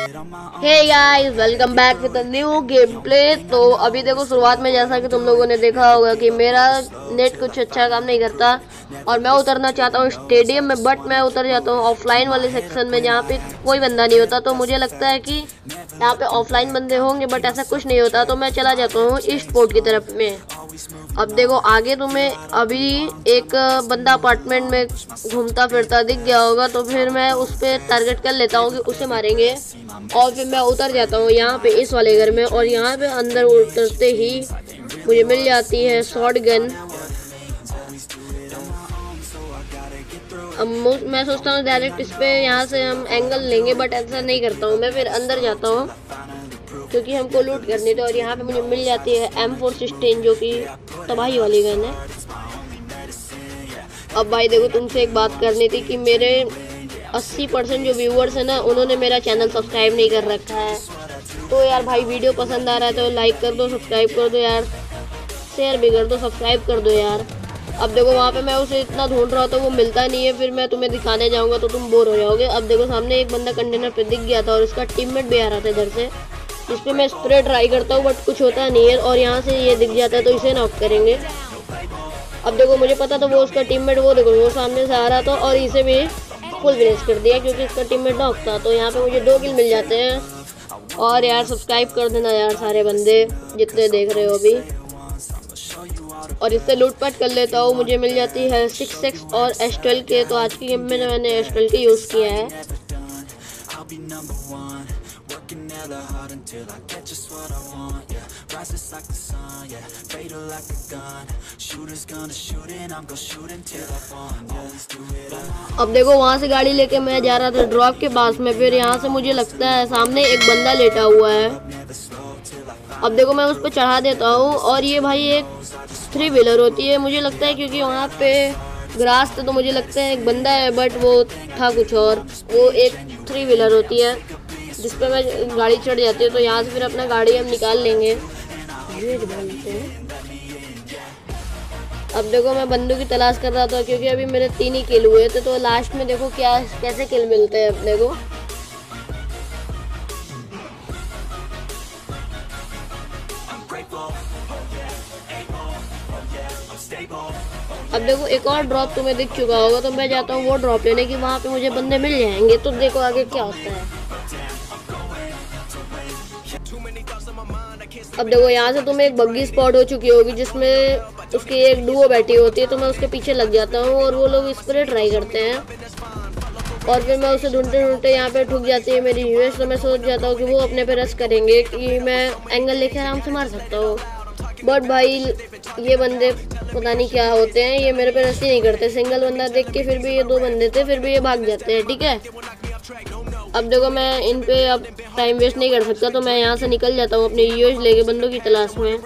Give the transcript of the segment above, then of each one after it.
Hey guys, welcome back with new game play. तो अभी देखो, शुरुआत में जैसा कि तुम लोगों ने देखा होगा कि मेरा नेट कुछ अच्छा काम नहीं करता और मैं उतरना चाहता हूँ स्टेडियम में, बट मैं उतर जाता हूँ ऑफलाइन वाले सेक्शन में जहाँ पे कोई बंदा नहीं होता। तो मुझे लगता है कि यहाँ पे ऑफलाइन बंदे होंगे, बट ऐसा कुछ नहीं होता। तो मैं चला जाता हूँ ईस्ट पोर्ट की तरफ में। अब देखो, आगे तुम्हें अभी एक बंदा अपार्टमेंट में घूमता फिरता दिख गया होगा, तो फिर मैं उस पर टारगेट कर लेता हूँ कि उसे मारेंगे। और फिर मैं उतर जाता हूँ यहाँ पे इस वाले घर में, और यहाँ पे अंदर उतरते ही मुझे मिल जाती है शॉट गन। अब मैं सोचता हूँ डायरेक्ट इस पे यहाँ से हम एंगल लेंगे, बट ऐसा नहीं करता हूँ। मैं फिर अंदर जाता हूँ क्योंकि हमको लूट करनी थी। और यहाँ पे मुझे मिल जाती है M416 जो कि तबाही वाली गन है। अब भाई देखो, तुमसे एक बात करनी थी कि मेरे 80% जो व्यूअर्स है ना, उन्होंने मेरा चैनल सब्सक्राइब नहीं कर रखा है। तो यार भाई, वीडियो पसंद आ रहा है तो लाइक कर दो, सब्सक्राइब कर दो यार, शेयर भी कर दो, सब्सक्राइब कर दो यार। अब देखो, वहाँ पे मैं उसे इतना ढूंढ रहा था, वो मिलता नहीं है। फिर मैं तुम्हें दिखाने जाऊँगा तो तुम बोर हो जाओगे। अब देखो, सामने एक बंदा कंटेनर पे दिख गया था और उसका टीममेट भी आ रहा था इधर से, जिस पे मैं स्प्रे ट्राई करता हूँ बट कुछ होता नहीं है। और यहाँ से ये दिख जाता है तो इसे नॉक करेंगे। अब देखो, मुझे पता था वो उसका टीममेट, वो देखो वो सामने से आ रहा था और इसे भी फुल फिनिश कर दिया क्योंकि इसका टीममेट नॉक था। तो यहाँ पे मुझे 2 किल मिल जाते हैं। और यार सब्सक्राइब कर देना यार सारे बंदे जितने देख रहे हो अभी। और इससे लूटपाट कर लेता हूँ। मुझे मिल जाती है 6x और S12 के। तो आज की गेम में मैंने S12 के यूज़ किया है। अब देखो, वहाँ से गाड़ी लेके मैं जा रहा था ड्रॉप के पास में। फिर यहाँ से मुझे लगता है सामने एक बंदा लेटा हुआ है। अब देखो, मैं उस पर चढ़ा देता हूँ और ये भाई एक 3 व्हीलर होती है मुझे लगता है, क्योंकि वहाँ पे ग्रास तो मुझे लगता है एक बंदा है, बट वो था कुछ और। वो एक 3 व्हीलर होती है जिस पे मैं गाड़ी चढ़ जाती है। तो यहाँ से फिर अपना गाड़ी हम निकाल लेंगे। अब देखो, मैं बंदों की तलाश कर रहा था क्योंकि अभी मेरे 3 ही किल हुए थे। तो लास्ट में देखो क्या कैसे किल मिलते हैं अपने को। अब देखो, एक और ड्रॉप तुम्हें दिख चुका होगा, तो मैं जाता हूँ वो ड्रॉप लेने की। वहाँ पे मुझे बंदे मिल जाएंगे। तो देखो आगे क्या होता है। अब देखो, यहाँ से तुम्हें एक बग्गी स्पॉट हो चुकी होगी जिसमें उसकी एक डुओ बैठी होती है। तो मैं उसके पीछे लग जाता हूँ और वो लोग स्प्रे ट्राई करते हैं और फिर मैं उसे ढूंढते ढूंढते यहाँ पे ठुक जाती है मेरी यूएस। तो मैं सोच जाता हूँ कि वो अपने पे रश करेंगे कि मैं एंगल लेके आराम से मार सकता हूँ। बट भाई, ये बंदे पता नहीं क्या होते हैं, ये मेरे पे रश ही नहीं करते। सिंगल बंदा देख के फिर भी ये 2 बंदे थे, फिर भी ये भाग जाते हैं। ठीक है, अब देखो, मैं इन पे अब टाइम वेस्ट नहीं कर सकता। तो मैं यहाँ से निकल जाता हूँ अपनी यूएस लेके बंदों की तलाश में।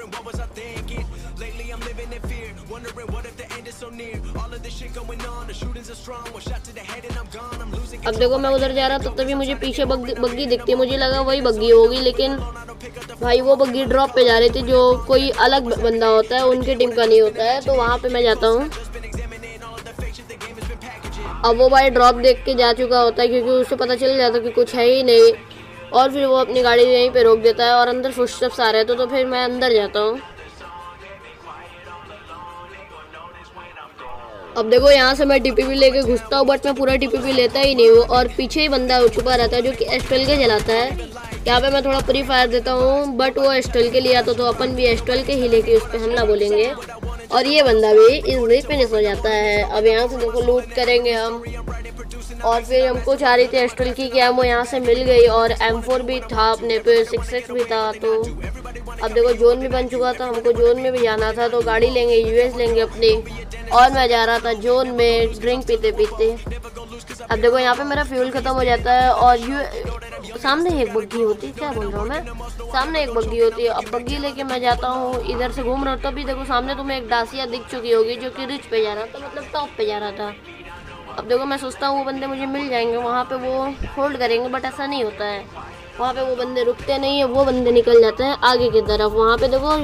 अब देखो, मैं उधर जा रहा था तभी मुझे पीछे बग्गी दिखती है। मुझे लगा वही बग्गी होगी, लेकिन भाई वो बग्गी ड्रॉप पे जा रही थी जो कोई अलग बंदा होता है, उनकी टीम का नहीं होता है। तो वहाँ पे मैं जाता हूँ। अब वो भाई ड्रॉप देख के जा चुका होता है क्योंकि उसे पता चल जाता है कि कुछ है ही नहीं। और फिर वो अपनी गाड़ी यहीं पे रोक देता है और अंदर फुटस्टेप्स आ रहे थे। तो फिर मैं अंदर जाता हूँ। अब देखो, यहाँ से मैं टीपीपी लेके घुसता हूँ, बट मैं पूरा टीपीपी लेता ही नहीं हूँ और पीछे ही बंदा छुपा रहता है जो कि S12 के जलाता है। यहाँ पे मैं थोड़ा प्री फायर देता हूँ, बट वो S12 के लिए आता तो अपन भी S12 के ही लेके उस पर हमला बोलेंगे और ये बंदा भी इजीली फिनिश हो जाता है। अब यहाँ से देखो लूट करेंगे हम। और फिर हमको चाह रही थी S12 की कि वो यहाँ से मिल गई और M4 भी था अपने पे, 6x भी था। तो अब देखो, जोन भी बन चुका था, हमको जोन में भी जाना था। तो गाड़ी लेंगे, यूएस लेंगे अपनी, और मैं जा रहा था जोन में ड्रिंक पीते पीते। अब देखो, यहाँ पे मेरा फ्यूल खत्म हो जाता है और सामने एक बग्गी होती है, क्या बोल रहा हूँ मैं, सामने एक बग्गी होती है। अब बग्गी लेके मैं जाता हूँ, इधर से घूम रहा हूँ। तभी देखो सामने तुम्हें एक डासिया दिख चुकी होगी जो कि रिच पे जा रहा था, मतलब टॉप पे जा रहा था। अब देखो, मैं सोचता हूँ वो बंदे मुझे मिल जाएंगे, वहाँ पे वो होल्ड करेंगे, बट ऐसा नहीं होता है। वहाँ पे वो बंदे रुकते नहीं है, वो बंदे निकल जाते हैं आगे की तरफ। वहाँ पे देखो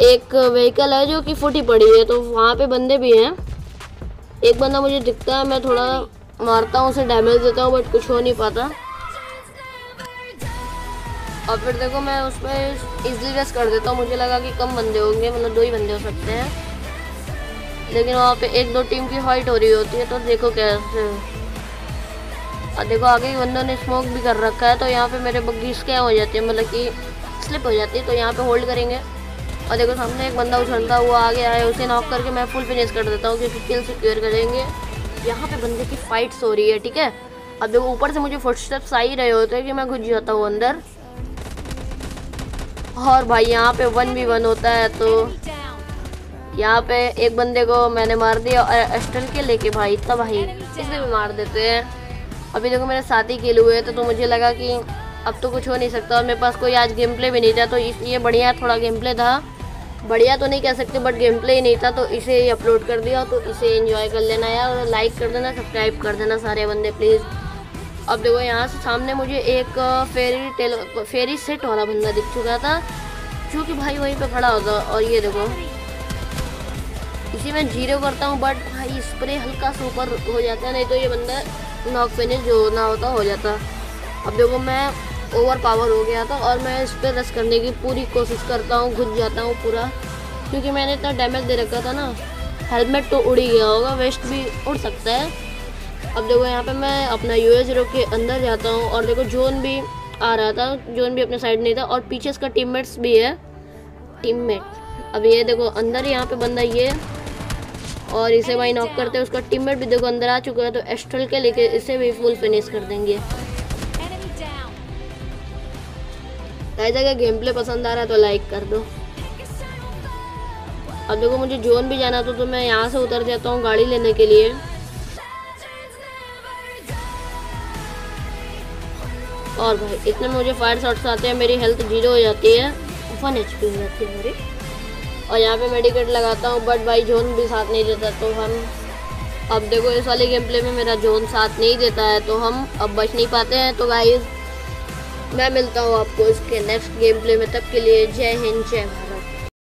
एक व्हीकल है जो कि फूटी पड़ी है, तो वहाँ पे बंदे भी हैं। एक बंदा मुझे दिखता है, मैं थोड़ा मारता हूँ, उसे डैमेज देता हूँ, बट कुछ हो नहीं पाता। और फिर देखो मैं उसमें इजली रेस कर देता हूँ। मुझे लगा कि कम बंदे होंगे, मतलब 2 ही बंदे हो सकते हैं, लेकिन वहाँ पे 1-2 टीम की फाइट हो रही होती है। तो देखो कैसे, और देखो आगे ही बंदों ने स्मोक भी कर रखा है, तो यहाँ पे मेरे बग्गी स्कैम हो जाती है, मतलब कि स्लिप हो जाती है। तो यहाँ पे होल्ड करेंगे और देखो सामने एक बंदा उछलता हुआ आगे आया, उसे नॉक करके मैं फुल फिनिश कर देता हूँ क्योंकि किल सिक्योर करेंगे। यहाँ पे बंदे की फाइट्स हो रही है, ठीक है। अब देखो ऊपर से मुझे फुटस्टेप्स आ ही रहे होते हैं कि मैं घुस जाता हूँ अंदर, और भाई यहाँ पे 1v1 होता है। तो यहाँ पे एक बंदे को मैंने मार दिया और एस्टल के लेके भाई तब भाई इसे भी मार देते हैं। अभी देखो मेरे साथ ही किल हुए थे, तो मुझे लगा कि अब तो कुछ हो नहीं सकता, और मेरे पास कोई आज गेम प्ले भी नहीं था, तो इसलिए बढ़िया थोड़ा गेम प्ले था, बढ़िया तो नहीं कह सकते बट गेम प्ले ही नहीं था, तो इसे ही अपलोड कर दिया। तो इसे एंजॉय कर लेना यार, और लाइक कर देना, सब्सक्राइब कर देना सारे बंदे प्लीज़। अब देखो यहाँ से सामने मुझे एक फेरी सेट वाला बंदा दिख चुका था, जो कि भाई वहीं पे खड़ा होता, और ये देखो इसी में 0 करता हूँ, बट भाई स्प्रे हल्का सा ऊपर हो जाता है, नहीं तो ये बंदा नॉक फिनिश जो ना होता हो जाता। अब देखो मैं ओवर पावर हो गया था, और मैं इस पर रश करने की पूरी कोशिश करता हूँ, घुस जाता हूँ पूरा, क्योंकि मैंने इतना डैमेज दे रखा था ना। हेलमेट तो उड़ ही गया होगा, वेस्ट भी उड़ सकता है। अब देखो यहाँ पे मैं अपना US0 के अंदर जाता हूँ, और देखो जोन भी आ रहा था, जोन भी अपने साइड नहीं था, और पीछे इसका टीममेट्स भी है, टीममेट। अब ये देखो अंदर यहाँ पे बंदा ये, और इसे भाई नॉक करते हैं। उसका टीममेट भी देखो अंदर आ चुका है, तो एस्ट्रल के लेके इसे भी फुल फिनिश कर देंगे। गाइस अगर गेम प्ले पसंद आ रहा है तो लाइक कर दो। अब देखो मुझे जोन भी जाना था, तो मैं यहाँ से उतर जाता हूँ गाड़ी लेने के लिए, और भाई इतने में मुझे फायर शॉट्स आते हैं, मेरी हेल्थ 0 हो जाती है, 1 HP हो जाती है मेरी, और यहाँ पे मेडिकेट लगाता हूँ, बट भाई जोन भी साथ नहीं देता। तो हम अब देखो इस वाले गेम प्ले में मेरा जोन साथ नहीं देता है, तो हम अब बच नहीं पाते हैं। तो गाइस मैं मिलता हूँ आपको इसके नेक्स्ट गेम प्ले में, तब के लिए जय हिंद जय भारत।